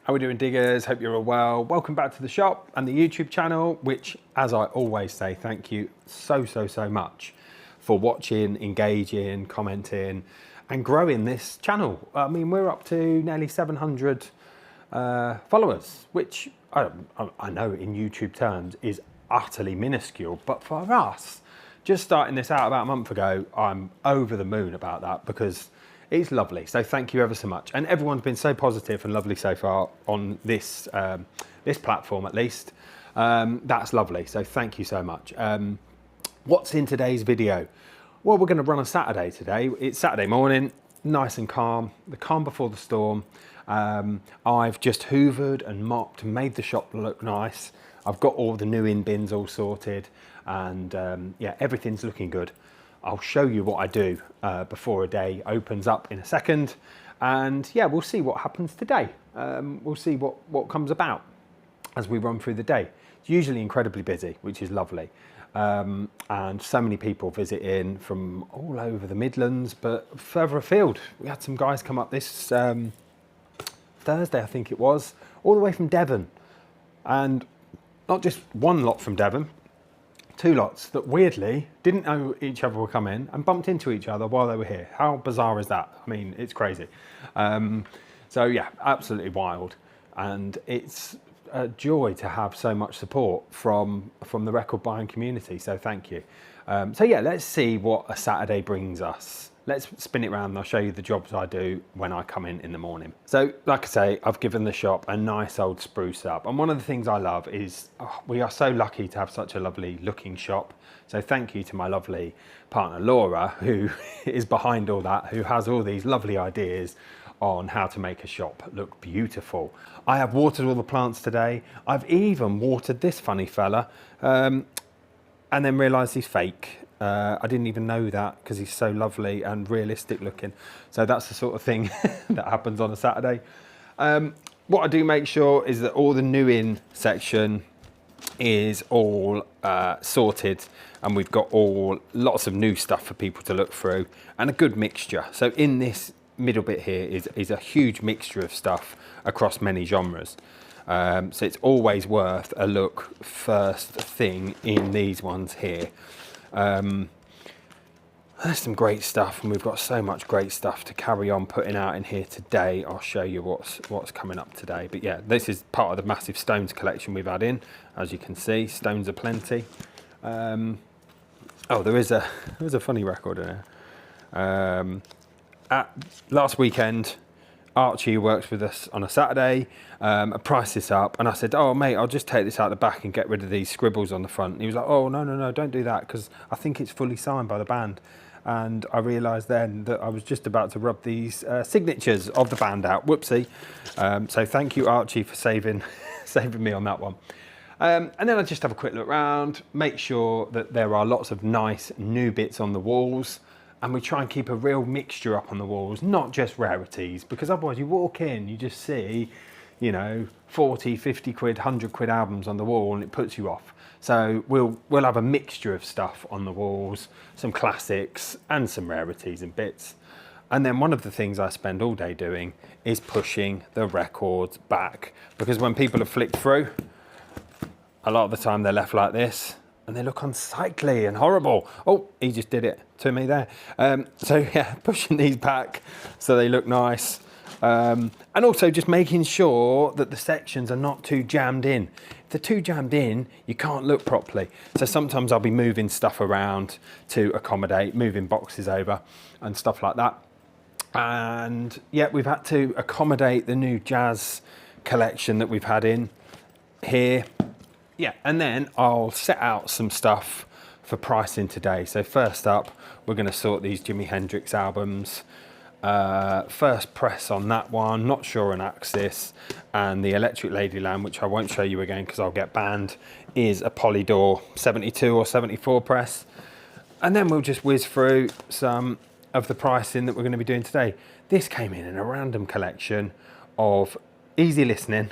How are we doing, diggers? Hope you're all well. Welcome back to the shop and the YouTube channel, which, as I always say, thank you so much for watching, engaging, commenting and growing this channel. I mean, we're up to nearly 700 followers, which I know in YouTube terms is utterly minuscule, but for us, just starting this out about a month ago, I'm over the moon about that because it's lovely. So thank you ever so much. And everyone's been so positive and lovely so far on this, this platform at least. That's lovely. So thank you so much. What's in today's video? Well, we're going to run on Saturday today. It's Saturday morning, nice and calm, the calm before the storm. I've just hoovered and mopped and made the shop look nice. I've got all the new in bins all sorted and yeah, everything's looking good. I'll show you what I do before a day opens up in a second. And yeah, we'll see what happens today. We'll see what comes about as we run through the day. It's usually incredibly busy, which is lovely. And so many people visit in from all over the Midlands, but further afield. We had some guys come up this Thursday, I think it was, all the way from Devon. And not just one lot from Devon, two lots that weirdly didn't know each other were coming and bumped into each other while they were here. How bizarre is that? I mean, it's crazy. So yeah, absolutely wild. And it's a joy to have so much support from the record buying community. So thank you. So yeah, let's see what a Saturday brings us. Let's spin it around and I'll show you the jobs I do when I come in the morning. So like I say, I've given the shop a nice old spruce up. And one of the things I love is we are so lucky to have such a lovely looking shop. So thank you to my lovely partner, Laura, who is behind all that, who has all these lovely ideas on how to make a shop look beautiful. I have watered all the plants today. I've even watered this funny fella and then realized he's fake. I didn't even know that because he's so lovely and realistic looking. So that's the sort of thing that happens on a Saturday. What I do make sure is that all the new in section is all sorted and we've got lots of new stuff for people to look through and a good mixture. So in this middle bit here is a huge mixture of stuff across many genres. So it's always worth a look first thing in these ones here. There's some great stuff and we've got so much great stuff to carry on putting out in here today. I'll show you what's coming up today. But yeah, this is part of the massive stones collection we've had in. As you can see, stones are plenty. Oh, there's a funny record in there. Last weekend, Archie, who works with us on a Saturday, priced this up and I said, oh mate, I'll just take this out the back and get rid of these scribbles on the front. And he was like, oh no, don't do that because I think it's fully signed by the band. And I realised then that I was just about to rub these signatures of the band out. Whoopsie. So thank you, Archie, for saving me on that one. And then I just have a quick look around, make sure that there are lots of nice new bits on the walls. And we try and keep a real mixture up on the walls, not just rarities, because otherwise you walk in, you just see, you know, 40, 50 quid, 100 quid albums on the wall and it puts you off. So we'll have a mixture of stuff on the walls, some classics and some rarities and bits. And then one of the things I spend all day doing is pushing the records back, because when people have flicked through, a lot of the time they're left like this. And they look unsightly and horrible. Oh, he just did it to me there. So yeah, pushing these back so they look nice. And also just making sure that the sections are not too jammed in. If they're too jammed in, you can't look properly. So sometimes I'll be moving stuff around to accommodate, moving boxes over and stuff like that. And yeah, we've had to accommodate the new jazz collection that we've had in here. Yeah, and then I'll set out some stuff for pricing today. So first up, we're going to sort these Jimi Hendrix albums. First press on that one, Not Sure on Axis, and the Electric Ladyland, which I won't show you again because I'll get banned, is a Polydor 72 or 74 press. And then we'll just whiz through some of the pricing that we're going to be doing today. This came in a random collection of easy listening.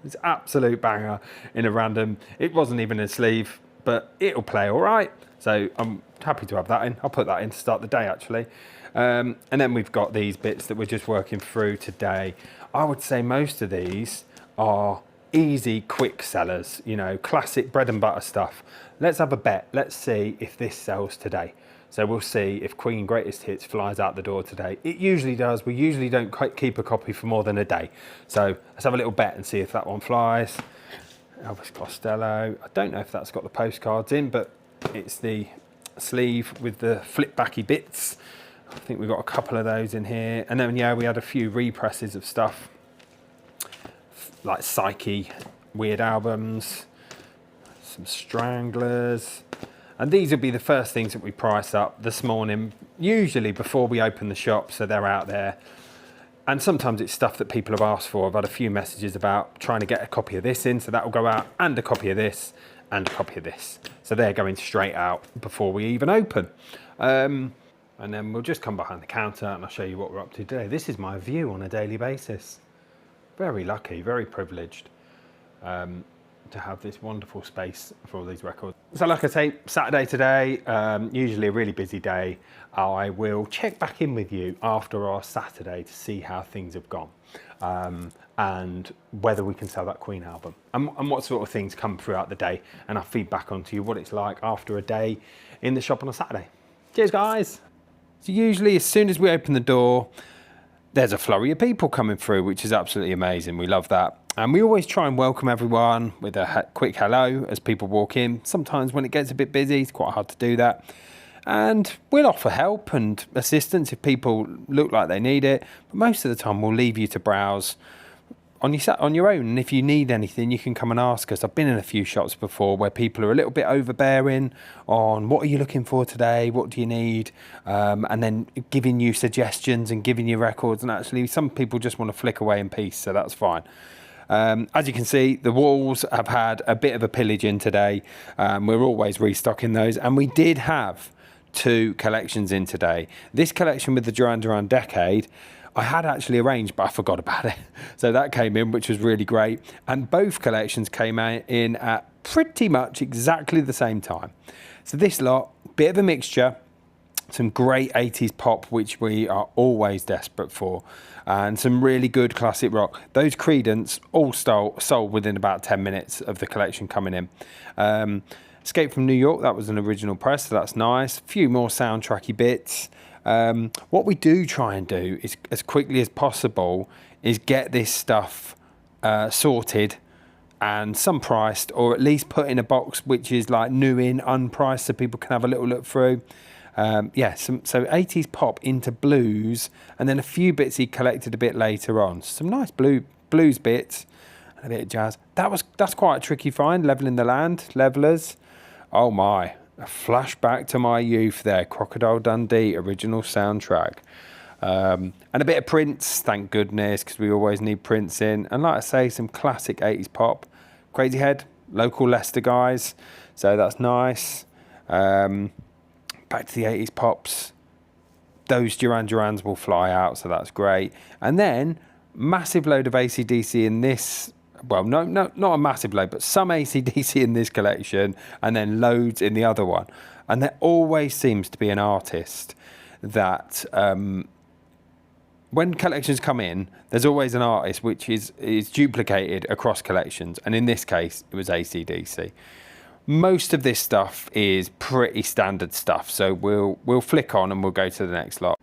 It's absolute banger in a random, it wasn't even a sleeve, but it'll play all right. So I'm happy to have that in. I'll put that in to start the day actually. And then we've got these bits that we're just working through today. I would say most of these are easy, quick sellers, you know, classic bread and butter stuff. Let's have a bet. Let's see if this sells today. So we'll see if Queen Greatest Hits flies out the door today. It usually does. We usually don't quite keep a copy for more than a day. So let's have a little bet and see if that one flies. Elvis Costello. I don't know if that's got the postcards in, but it's the sleeve with the flip backy bits. I think we've got a couple of those in here. And then, yeah, we had a few represses of stuff like Psyche, Weird Albums, some Stranglers. And these will be the first things that we price up this morning, usually before we open the shop, so they're out there. And sometimes it's stuff that people have asked for. I've had a few messages about trying to get a copy of this in, so that will go out, and a copy of this, and a copy of this. So they're going straight out before we even open. And then we'll just come behind the counter and I'll show you what we're up to today. This is my view on a daily basis. Very lucky, very privileged to have this wonderful space for all these records. So like I say, Saturday today, usually a really busy day. I will check back in with you after our Saturday to see how things have gone and whether we can sell that Queen album and what sort of things come throughout the day, and I'll feed back onto you what it's like after a day in the shop on a Saturday. Cheers guys. So usually as soon as we open the door, there's a flurry of people coming through, which is absolutely amazing. We love that. And we always try and welcome everyone with a quick hello as people walk in. Sometimes when it gets a bit busy, it's quite hard to do that. And we'll offer help and assistance if people look like they need it. But most of the time, we'll leave you to browse on your own. And if you need anything, you can come and ask us. I've been in a few shops before where people are a little bit overbearing on what are you looking for today, what do you need, and then giving you suggestions and giving you records. And actually, some people just want to flick away in peace, so that's fine. As you can see, the walls have had a bit of a pillage in today. We're always restocking those, and we did have 2 collections in today. This collection with the Duran Duran Decade, I had actually arranged, but I forgot about it. So that came in, which was really great. And both collections came in at pretty much exactly the same time. So this lot, bit of a mixture, some great 80s pop, which we are always desperate for, and some really good classic rock. Those Creedence all sold within about 10 minutes of the collection coming in. Escape from New York, that was an original press, so that's nice. A few more soundtracky bits. What we do try and do is, as quickly as possible, is get this stuff sorted and some priced, or at least put in a box which is like new in, unpriced, so people can have a little look through. Yeah, so 80s pop into blues, and then a few bits he collected a bit later on. Some nice blues bits and a bit of jazz. That's quite a tricky find, Leveling the Land, Levelers. Oh my, a flashback to my youth there. Crocodile Dundee original soundtrack. And a bit of Prince, thank goodness, because we always need Prince in. And like I say, some classic 80s pop. Crazy Head, local Leicester guys, so that's nice. Back to the 80s pops. Those Duran Durans will fly out, so that's great. And then, massive load of AC/DC in this. Well, no, not a massive load, but some AC/DC in this collection, and then loads in the other one. And there always seems to be an artist that, when collections come in, there's always an artist which is duplicated across collections. And in this case, it was AC/DC. Most of this stuff is pretty standard stuff, so we'll flick on and we'll go to the next lot.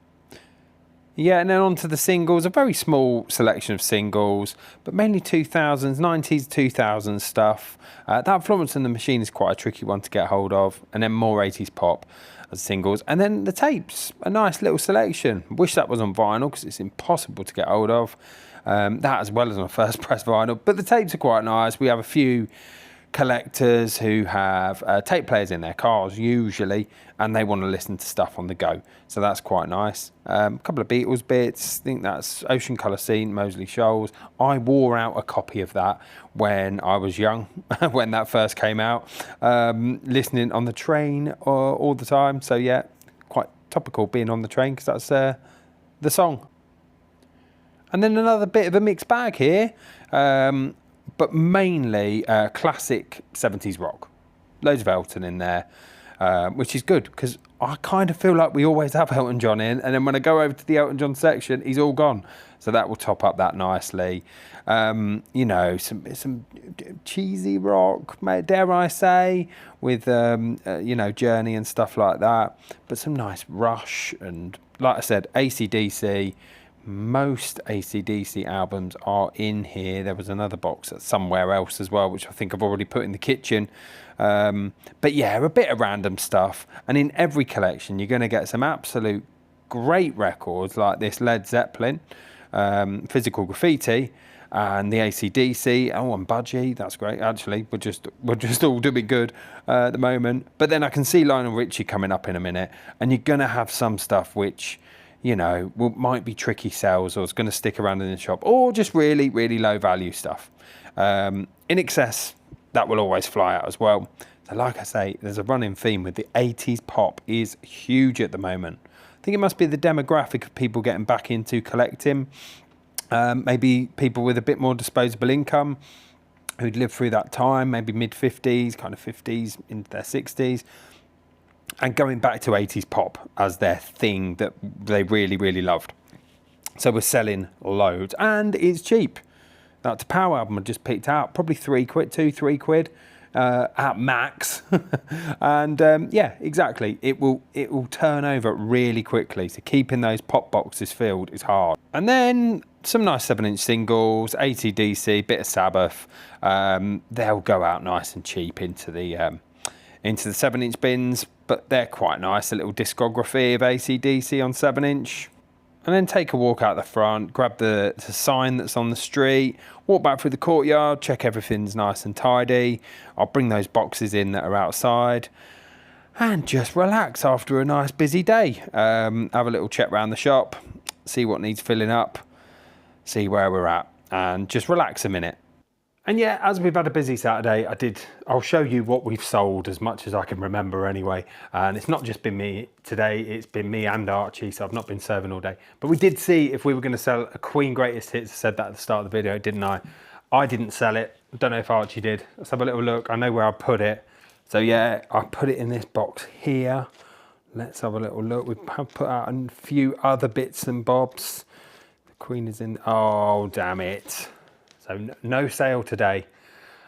Yeah, and then on to the singles, a very small selection of singles, but mainly 2000s, 90s, 2000s stuff. That Florence and the Machine is quite a tricky one to get hold of, and then more 80s pop as singles. And then the tapes, a nice little selection. Wish that was on vinyl because it's impossible to get hold of. That as well as on first press vinyl, but the tapes are quite nice. We have a few collectors who have tape players in their cars usually, and they want to listen to stuff on the go, so that's quite nice. A couple of Beatles bits, I think that's Ocean Colour Scene, Moseley Shoals. I wore out a copy of that when I was young, when that first came out, listening on the train all the time, so yeah, quite topical being on the train because that's the song. And then another bit of a mixed bag here, but mainly classic 70s rock. Loads of Elton in there, which is good because I kind of feel like we always have Elton John in, and then when I go over to the Elton John section, he's all gone. So that will top up that nicely. You know, some cheesy rock, dare I say, with you know, Journey and stuff like that. But some nice Rush, and like I said, AC/DC. Most AC/DC albums are in here. There was another box that's somewhere else as well, which I think I've already put in the kitchen. But yeah, a bit of random stuff. And in every collection, you're going to get some absolute great records like this Led Zeppelin, Physical Graffiti, and the AC/DC. Oh, and Budgie, that's great. Actually, we're just all doing good at the moment. But then I can see Lionel Richie coming up in a minute, and you're going to have some stuff which, you know, might be tricky sales, or it's going to stick around in the shop, or just really, really low value stuff. In excess, that will always fly out as well. So like I say, there's a running theme with the 80s pop is huge at the moment. I think it must be the demographic of people getting back into collecting. Maybe people with a bit more disposable income who'd lived through that time, maybe mid-50s, kind of 50s into their 60s. And going back to 80s pop as their thing that they really, really loved. So we're selling loads, and it's cheap. That Power album I just picked out, probably £3, £2, £3 at max. And yeah, exactly. It will turn over really quickly. So keeping those pop boxes filled is hard. And then some nice 7-inch singles, AC/DC, bit of Sabbath. They'll go out nice and cheap into the 7-inch bins, but they're quite nice. A little discography of AC/DC on 7-inch. And then take a walk out the front, grab the sign that's on the street, walk back through the courtyard, check everything's nice and tidy. I'll bring those boxes in that are outside and just relax after a nice busy day. Have a little check around the shop, see what needs filling up, see where we're at, and just relax a minute. And yeah, as we've had a busy Saturday, I'll show you what we've sold as much as I can remember anyway. And it's not just been me today, it's been me and Archie, so I've not been serving all day. But we did see if we were going to sell a Queen Greatest Hits. I said that at the start of the video, didn't I? I didn't sell it. I don't know if Archie did. Let's have a little look. I know where I put it. So yeah, I put it in this box here. Let's have a little look. We've put out a few other bits and bobs. The Queen is in, oh, damn it. So no sale today.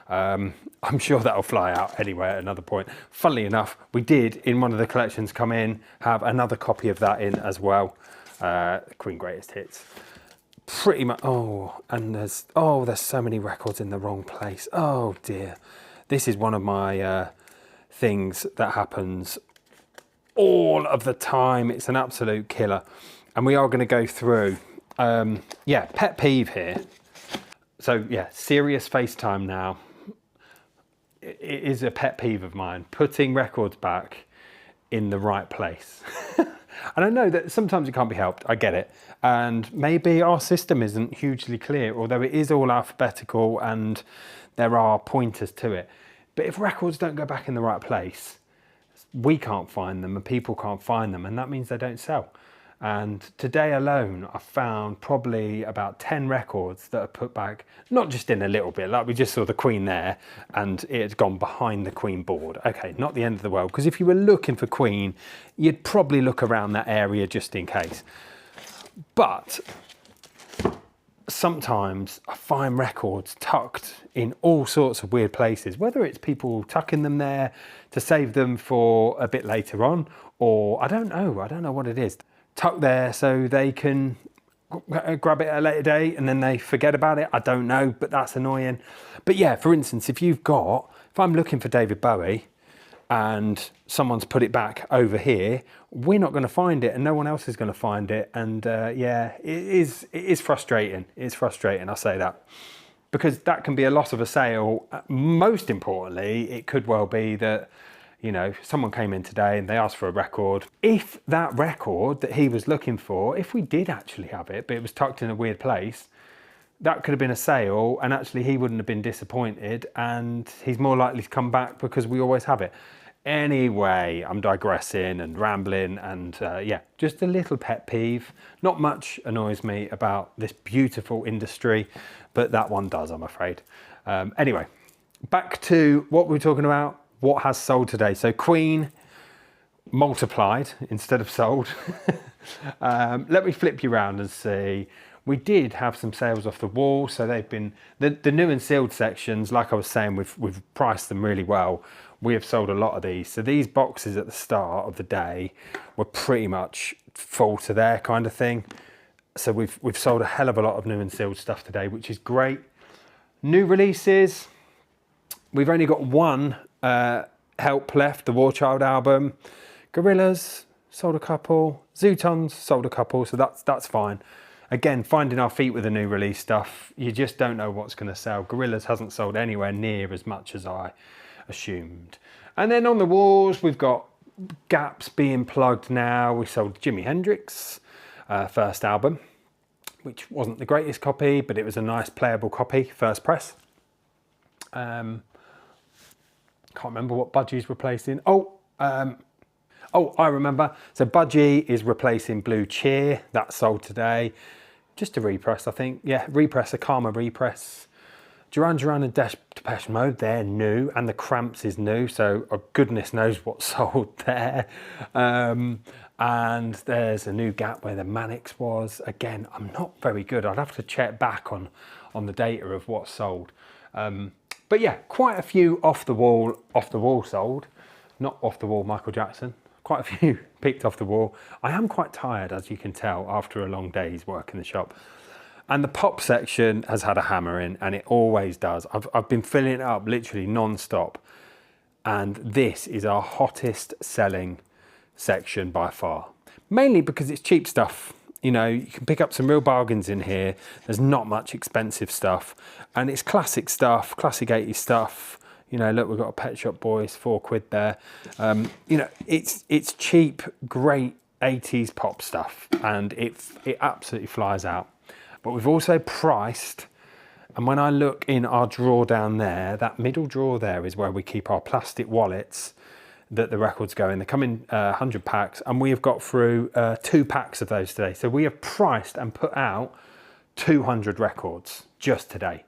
I'm sure that'll fly out anyway at another point. Funnily enough, we did, in one of the collections come in, have another copy of that in as well. Queen Greatest Hits. Pretty much, and there's so many records in the wrong place. Oh dear. This is one of my things that happens all of the time. It's an absolute killer. And we are going to go through, yeah, pet peeve here. So yeah, serious FaceTime now. It is a pet peeve of mine, putting records back in the right place. And I know that sometimes it can't be helped, I get it. And maybe our system isn't hugely clear, although it is all alphabetical and there are pointers to it. But if records don't go back in the right place, we can't find them and people can't find them, and that means they don't sell. And today alone, I found probably about 10 records that are put back, not just in a little bit, like we just saw the Queen there, and it had gone behind the Queen board. Okay, not the end of the world, because if you were looking for Queen, you'd probably look around that area just in case. But sometimes I find records tucked in all sorts of weird places, whether it's people tucking them there to save them for a bit later on, or I don't know what it is. Tucked there so they can grab it at a later date and then they forget about it. I don't know, but that's annoying. But yeah, for instance, if I'm looking for David Bowie and someone's put it back over here, we're not going to find it and no one else is going to find it. And yeah, it is frustrating. It's frustrating, I'll say that. Because that can be a loss of a sale. Most importantly, it could well be that, you know, someone came in today and they asked for a record. If that record that he was looking for, if we did actually have it, but it was tucked in a weird place, that could have been a sale and actually he wouldn't have been disappointed and he's more likely to come back because we always have it. Anyway, I'm digressing and rambling and yeah, just a little pet peeve. Not much annoys me about this beautiful industry, but that one does, I'm afraid. Anyway, back to what we were talking about. What has sold today? So Queen, multiplied instead of sold. Let me flip you around and see. We did have some sales off the wall, so they've been the new and sealed sections. Like I was saying, we've priced them really well. We have sold a lot of these. So these boxes at the start of the day were pretty much full to there kind of thing. So we've sold a hell of a lot of new and sealed stuff today, which is great. New releases, we've only got one Help left, the War Child album. Gorillaz sold a couple. Zootons sold a couple, so that's fine. Again, finding our feet with the new release stuff, you just don't know what's going to sell. Gorillaz hasn't sold anywhere near as much as I assumed. And then on the walls, we've got gaps being plugged now. We sold Jimi Hendrix first album, which wasn't the greatest copy, but it was a nice playable copy, first press. Can't remember what Budgie's replacing. Oh, I remember. So Budgie is replacing Blue Cheer. That sold today. Just a repress, I think. Yeah, repress, a Karma repress. Duran Duran and Depeche Mode, they're new. And the Cramps is new. So goodness knows what sold there. And there's a new gap where the Mannix was. Again, I'm not very good. I'd have to check back on the data of what's sold. But yeah, quite a few off the wall sold. Not off the wall Michael Jackson. Quite a few picked off the wall. I am quite tired, as you can tell, after a long day's work in the shop. And the pop section has had a hammer in, and it always does. I've been filling it up literally non-stop. And this is our hottest selling section by far. Mainly because it's cheap stuff. You know, you can pick up some real bargains in here. There's not much expensive stuff. And it's classic stuff, classic 80s stuff. You know, look, we've got a Pet Shop Boys, £4 there. You know, it's cheap, great 80s pop stuff, and it absolutely flies out. But we've also priced, and when I look in our drawer down there, that middle drawer there is where we keep our plastic wallets that the records go in. They come in 100 packs, and we have got through 2 packs of those today. So we have priced and put out 200 records just today.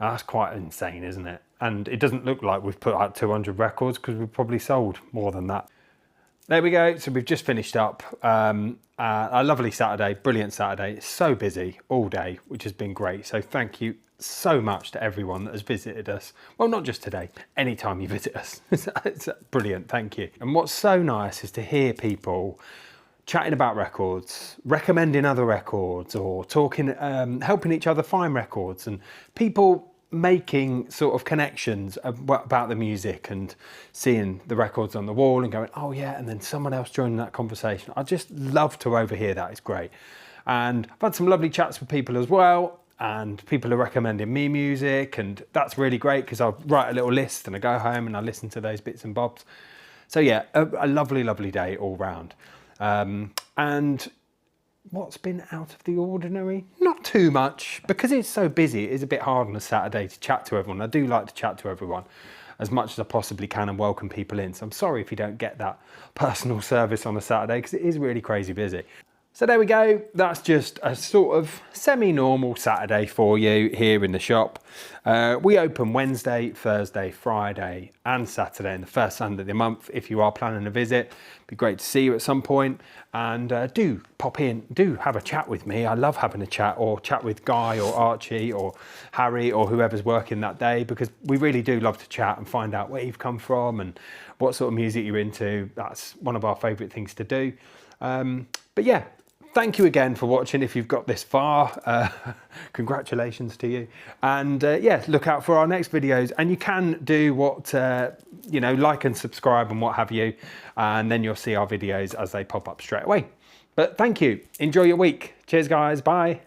That's quite insane, isn't it? And it doesn't look like we've put out 200 records because we've probably sold more than that. There we go. So we've just finished up a lovely Saturday, brilliant Saturday. It's so busy all day, which has been great. So thank you so much to everyone that has visited us. Well, not just today, anytime you visit us. It's brilliant, thank you. And what's so nice is to hear people chatting about records, recommending other records, or talking, helping each other find records, and people making sort of connections about the music and seeing the records on the wall and going, oh yeah, and then someone else joining that conversation. I just love to overhear that. It's great. And I've had some lovely chats with people as well, and people are recommending me music, and that's really great because I write a little list and I go home and I listen to those bits and bobs. So yeah, a lovely, lovely day all round. And what's been out of the ordinary? Not too much, because it's so busy. It is a bit hard on a Saturday to chat to everyone. I do like to chat to everyone as much as I possibly can and welcome people in. So I'm sorry if you don't get that personal service on a Saturday, because it is really crazy busy. So there we go. That's just a sort of semi-normal Saturday for you here in the shop. We open Wednesday, Thursday, Friday and Saturday, and the first Sunday of the month. If you are planning a visit, it'd be great to see you at some point. And do pop in, do have a chat with me. I love having a chat, or chat with Guy or Archie or Harry or whoever's working that day, because we really do love to chat and find out where you've come from and what sort of music you're into. That's one of our favourite things to do. But yeah. Thank you again for watching. If you've got this far, congratulations to you. And yeah, look out for our next videos. And you can do what, you know, like and subscribe and what have you. And then you'll see our videos as they pop up straight away. But thank you. Enjoy your week. Cheers, guys. Bye.